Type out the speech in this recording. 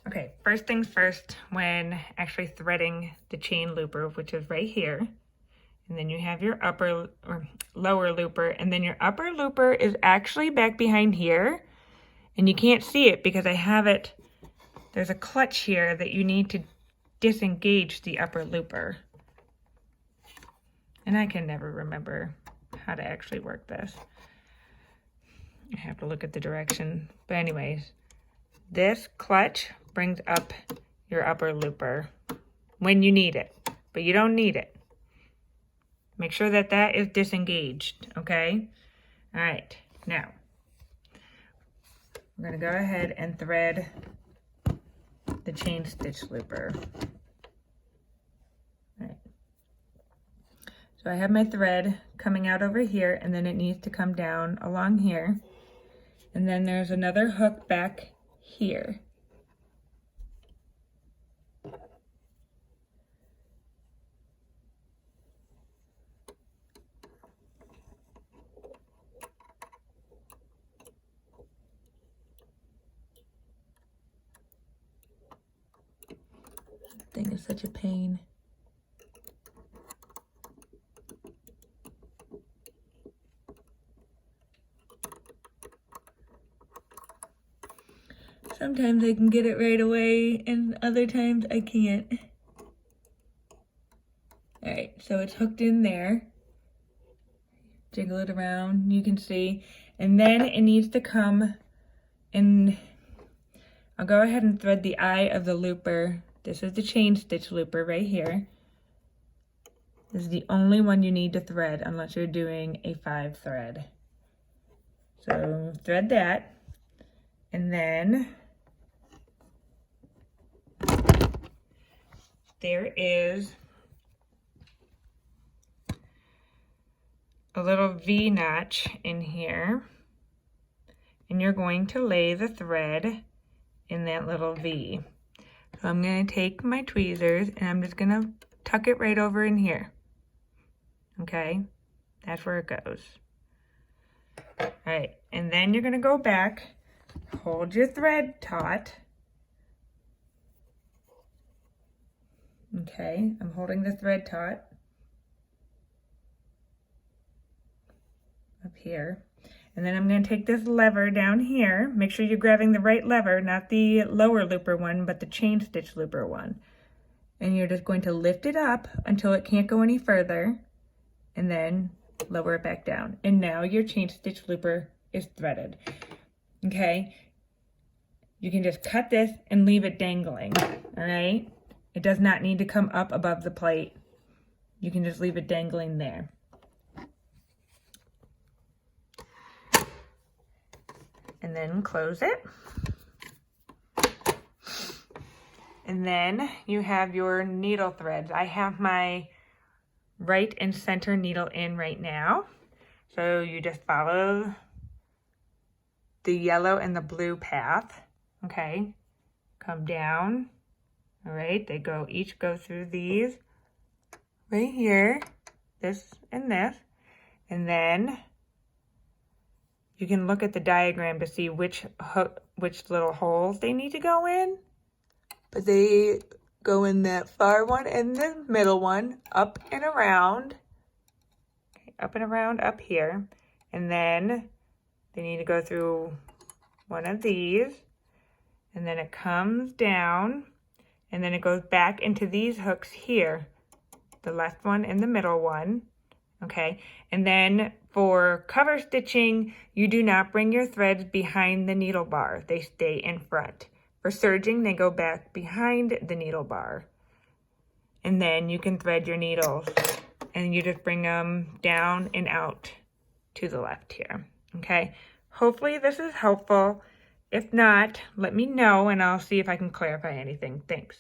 Okay, first things first, when actually threading the chain looper, which is right here, and then you have your upper or lower looper, and then your upper looper is actually back behind here, and you can't see it because I have it, there's a clutch here that you need to disengage the upper looper. And I can never remember how to actually work this. I have to look at the direction. But anyways, this clutch brings up your upper looper when you need it, but you don't need it. Make sure that that is disengaged, okay? All right, now we're gonna go ahead and thread the chain stitch looper. All right. So I have my thread coming out over here, and then it needs to come down along here. And then there's another hook back here. This thing is such a pain. Sometimes I can get it right away, and other times I can't. All right, so it's hooked in there. Jiggle it around, you can see. And then it needs to come in. I'll go ahead and thread the eye of the looper. This is the chain stitch looper right here. This is the only one you need to thread unless you're doing a 5 thread. So thread that, and then there is a little V notch in here, and you're going to lay the thread in that little V. So I'm going to take my tweezers and I'm just going to tuck it right over in here. Okay, that's where it goes. All right, and then you're going to go back, hold your thread taut. Okay, I'm holding the thread taut up here. And then I'm going to take this lever down here. Make sure you're grabbing the right lever, not the lower looper one, but the chain stitch looper one. And you're just going to lift it up until it can't go any further, and then lower it back down. And now your chain stitch looper is threaded. Okay, you can just cut this and leave it dangling, all right? It does not need to come up above the plate. You can just leave it dangling there. And then close it. And then you have your needle threads. I have my right and center needle in right now. So you just follow the yellow and the blue path, okay? Come down, all right? They each go through these right here, this and this. And then you can look at the diagram to see which little holes they need to go in. But they go in that far one and the middle one, up and around. Okay, up and around up here. And then they need to go through one of these. And then it comes down. And then it goes back into these hooks here. The left one and the middle one. Okay, and then for cover stitching, you do not bring your threads behind the needle bar. They stay in front. For serging, they go back behind the needle bar. And then you can thread your needles and you just bring them down and out to the left here. Okay, hopefully this is helpful. If not, let me know and I'll see if I can clarify anything. Thanks.